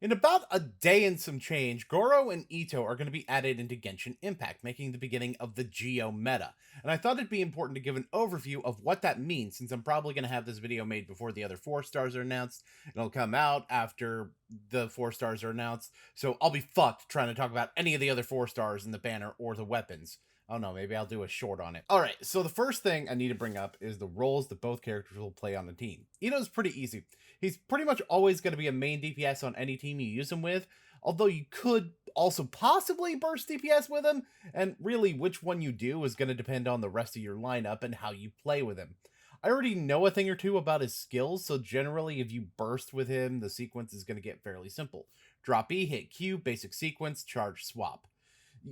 In about a day and some change, Gorou and Itto are going to be added into Genshin Impact, making the beginning of the Geo meta. And I thought it'd be important to give an overview of what that means, since I'm probably going to have this video made before the other 4 stars are announced. It'll come out after the 4 stars are announced, so I'll be fucked trying to talk about any of the other 4 stars in the banner or the weapons. I don't know, maybe I'll do a short on it. All right, so the first thing I need to bring up is the roles that both characters will play on a team. Itto's pretty easy. He's pretty much always going to be a main DPS on any team you use him with, although you could also possibly burst DPS with him, and really which one you do is going to depend on the rest of your lineup and how you play with him. I already know a thing or two about his skills, so generally if you burst with him, the sequence is going to get fairly simple. Drop E, hit Q, basic sequence, charge, swap.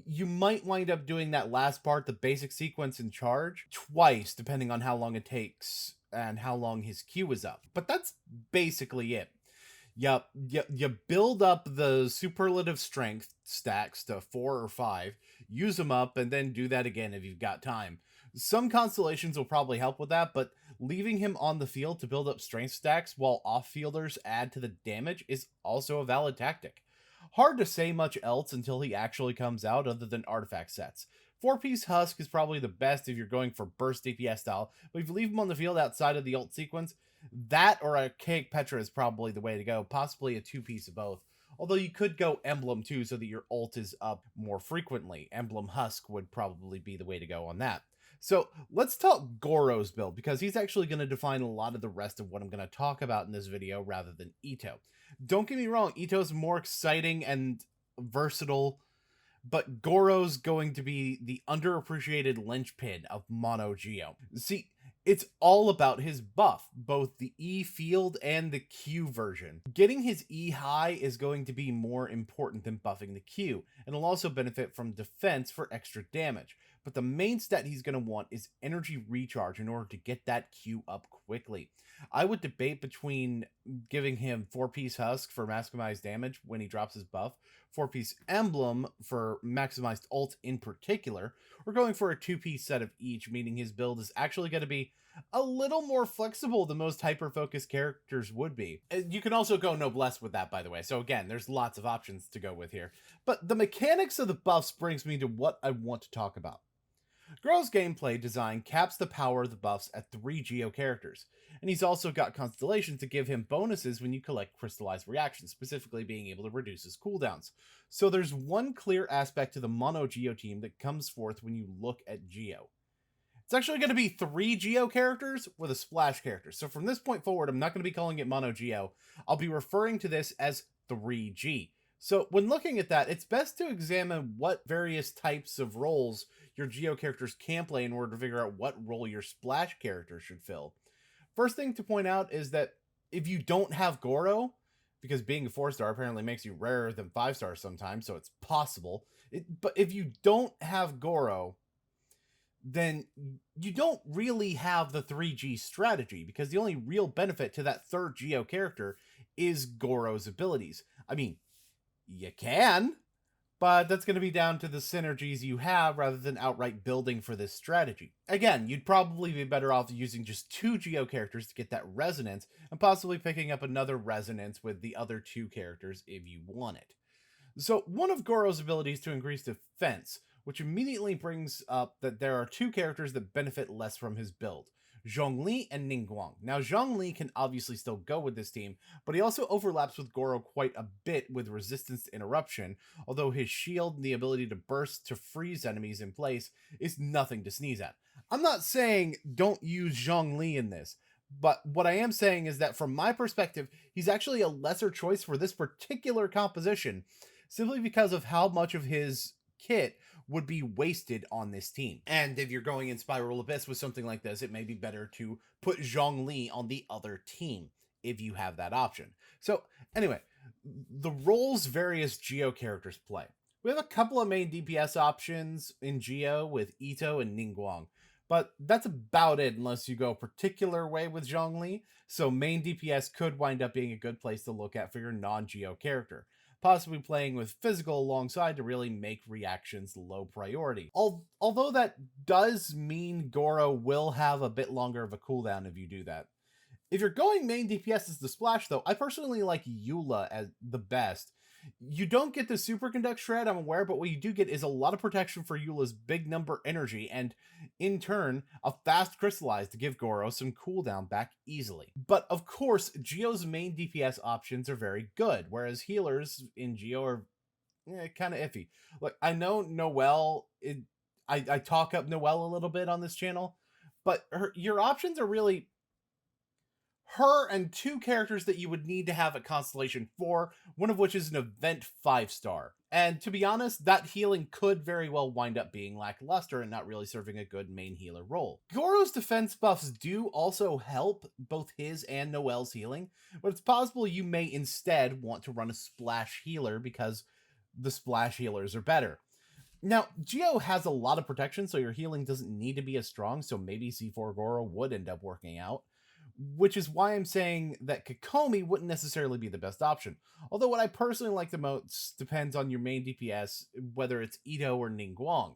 You might wind up doing that last part, the basic sequence and charge, twice, depending on how long it takes and how long his Q is up. But that's basically it. You build up the superlative strength stacks to 4 or 5, use them up, and then do that again if you've got time. Some constellations will probably help with that, but leaving him on the field to build up strength stacks while off-fielders add to the damage is also a valid tactic. Hard to say much else until he actually comes out other than artifact sets. 4-piece Husk is probably the best if you're going for burst DPS style, but if you leave him on the field outside of the ult sequence, that or a Cake Petra is probably the way to go, possibly a 2-piece of both. Although you could go Emblem too, so that your ult is up more frequently. Emblem Husk would probably be the way to go on that. So let's talk Gorou's build, because he's actually going to define a lot of the rest of what I'm going to talk about in this video rather than Itto. Don't get me wrong, Itto's more exciting and versatile, but Gorou's going to be the underappreciated linchpin of Mono Geo. See, it's all about his buff, both the E field and the Q version. Getting his E high is going to be more important than buffing the Q, and he'll also benefit from defense for extra damage. But the main stat he's going to want is energy recharge in order to get that Q up quickly. I would debate between giving him 4-piece Husk for maximized damage when he drops his buff, 4-piece Emblem for maximized ult in particular, or going for a 2-piece set of each, meaning his build is actually going to be a little more flexible than most hyper-focused characters would be. You can also go Noblesse with that, by the way, so again, there's lots of options to go with here. But the mechanics of the buffs brings me to what I want to talk about. Gorou's gameplay design caps the power of the buffs at 3 Geo characters, and he's also got constellations to give him bonuses when you collect crystallized reactions, specifically being able to reduce his cooldowns. So there's one clear aspect to the Mono Geo team that comes forth when you look at Geo. It's actually going to be 3 Geo characters with a splash character. So from this point forward, I'm not going to be calling it Mono Geo. I'll be referring to this as 3G. So when looking at that, it's best to examine what various types of roles your Geo characters can play in order to figure out what role your splash character should fill. First thing to point out is that if you don't have Gorou, because being a 4-star apparently makes you rarer than 5-stars sometimes, so it's possible. But if you don't have Gorou, then you don't really have the 3G strategy, because the only real benefit to that third Geo character is Gorou's abilities. I mean, you can, but that's going to be down to the synergies you have rather than outright building for this strategy. Again, you'd probably be better off using just 2 Geo characters to get that resonance, and possibly picking up another resonance with the other 2 characters if you want it. So one of Gorou's abilities to increase defense, which immediately brings up that there are 2 characters that benefit less from his build. Zhongli and Ningguang. Now, Zhongli can obviously still go with this team, but he also overlaps with Gorou quite a bit with resistance to interruption, although his shield and the ability to burst to freeze enemies in place is nothing to sneeze at. I'm not saying don't use Zhongli in this, but what I am saying is that from my perspective, he's actually a lesser choice for this particular composition, simply because of how much of his kit would be wasted on this team. And if you're going in Spiral Abyss with something like this, it may be better to put Zhongli on the other team if you have that option. So anyway, the roles various Geo characters play. We have a couple of main DPS options in Geo with Itto and Ningguang, but that's about it unless you go a particular way with Zhongli, so main DPS could wind up being a good place to look at for your non-Geo character, possibly playing with physical alongside to really make reactions low priority. Although that does mean Gorou will have a bit longer of a cooldown if you do that. If you're going main DPS as the splash, though, I personally like Eula as the best. You don't get the superconduct shred, I'm aware, but what you do get is a lot of protection for Eula's big number energy, and in turn, a fast crystallize to give Gorou some cooldown back easily. But of course, Geo's main DPS options are very good, whereas healers in Geo are kind of iffy. Like, I know Noelle, I talk up Noelle a little bit on this channel, but your options are really her and two characters that you would need to have at Constellation 4, one of which is an event 5-star. And to be honest, that healing could very well wind up being lackluster and not really serving a good main healer role. Gorou's defense buffs do also help both his and Noelle's healing, but it's possible you may instead want to run a splash healer because the splash healers are better. Now, Geo has a lot of protection, so your healing doesn't need to be as strong, so maybe C4 Gorou would end up working out, which is why I'm saying that Kokomi wouldn't necessarily be the best option. Although what I personally like the most depends on your main DPS, whether it's Itto or Ningguang.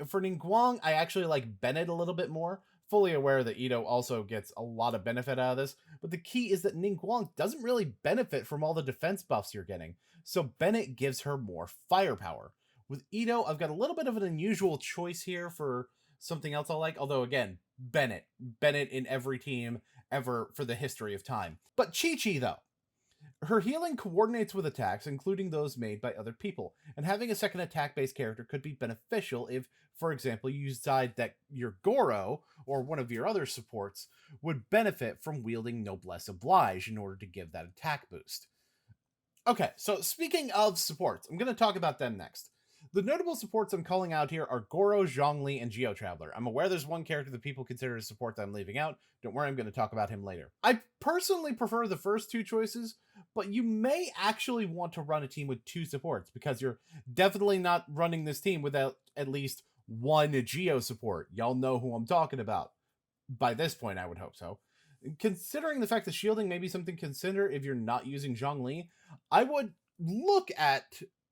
For Ningguang, I actually like Bennett a little bit more, fully aware that Itto also gets a lot of benefit out of this, but the key is that Ningguang doesn't really benefit from all the defense buffs you're getting, so Bennett gives her more firepower. With Itto, I've got a little bit of an unusual choice here for something else I like, although again, Bennett. Bennett in every team ever for the history of time. But Chi-Chi, though. Her healing coordinates with attacks, including those made by other people, and having a second attack-based character could be beneficial if, for example, you decide that your Gorou, or one of your other supports, would benefit from wielding Noblesse Oblige in order to give that attack boost. Okay, so speaking of supports, I'm going to talk about them next. The notable supports I'm calling out here are Gorou, Zhongli, and Geo Traveler. I'm aware there's one character that people consider a support that I'm leaving out. Don't worry, I'm going to talk about him later. I personally prefer the first two choices, but you may actually want to run a team with two supports because you're definitely not running this team without at least one Geo support. Y'all know who I'm talking about. By this point, I would hope so. Considering the fact that shielding may be something to consider if you're not using Zhongli, I would look at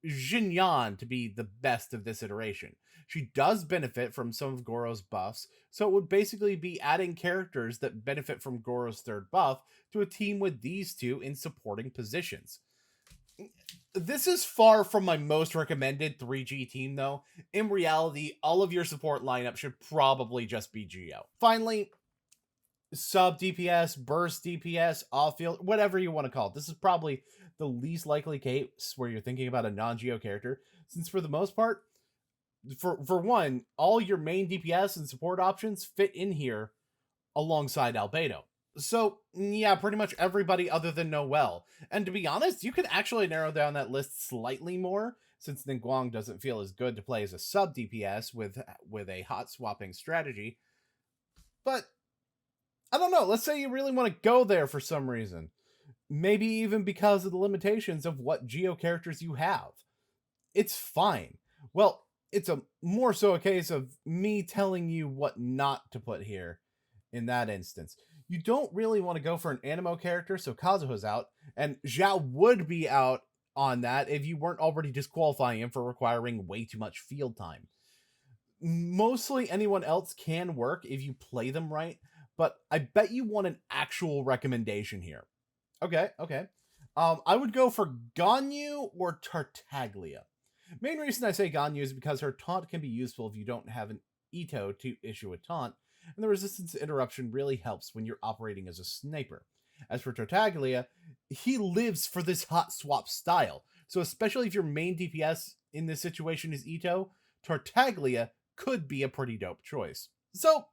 Xinyan to be the best of this iteration. She does benefit from some of Gorou's buffs, so it would basically be adding characters that benefit from Gorou's third buff to a team with these two in supporting positions. This is far from my most recommended 3G team, though. In reality, all of your support lineup should probably just be Geo. Finally, sub DPS, burst DPS, off field, whatever you want to call it. This is probably the least likely case where you're thinking about a non-Geo character, since for the most part, for one, all your main DPS and support options fit in here alongside Albedo. So yeah, pretty much everybody other than Noelle. And to be honest, you could actually narrow down that list slightly more, since Ningguang doesn't feel as good to play as a sub DPS with a hot swapping strategy. But I don't know, let's say you really want to go there for some reason. Maybe even because of the limitations of what Geo characters you have. It's fine. Well, it's a more so a case of me telling you what not to put here in that instance. You don't really want to go for an Animo character, so Kazuha's out, and Zhao would be out on that if you weren't already disqualifying him for requiring way too much field time. Mostly anyone else can work if you play them right, but I bet you want an actual recommendation here. Okay. I would go for Ganyu or Tartaglia. Main reason I say Ganyu is because her taunt can be useful if you don't have an Itto to issue a taunt, and the resistance to interruption really helps when you're operating as a sniper. As for Tartaglia, he lives for this hot swap style, so especially if your main DPS in this situation is Itto, Tartaglia could be a pretty dope choice. So,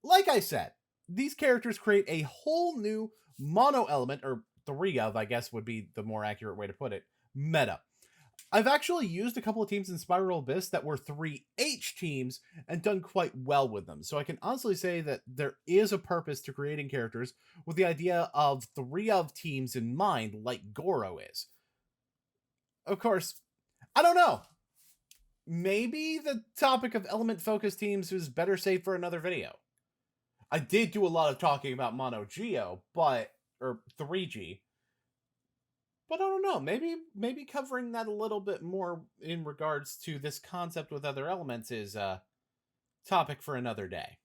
like I said, these characters create a whole new mono element, or three of, I guess would be the more accurate way to put it, meta. I've actually used a couple of teams in Spiral Abyss that were 3H teams and done quite well with them, so I can honestly say that there is a purpose to creating characters with the idea of 3 of teams in mind, like Gorou is. Of course, I don't know. Maybe the topic of element-focused teams is better saved for another video. I did do a lot of talking about Mono Geo, or 3G, but I don't know, maybe covering that a little bit more in regards to this concept with other elements is a topic for another day.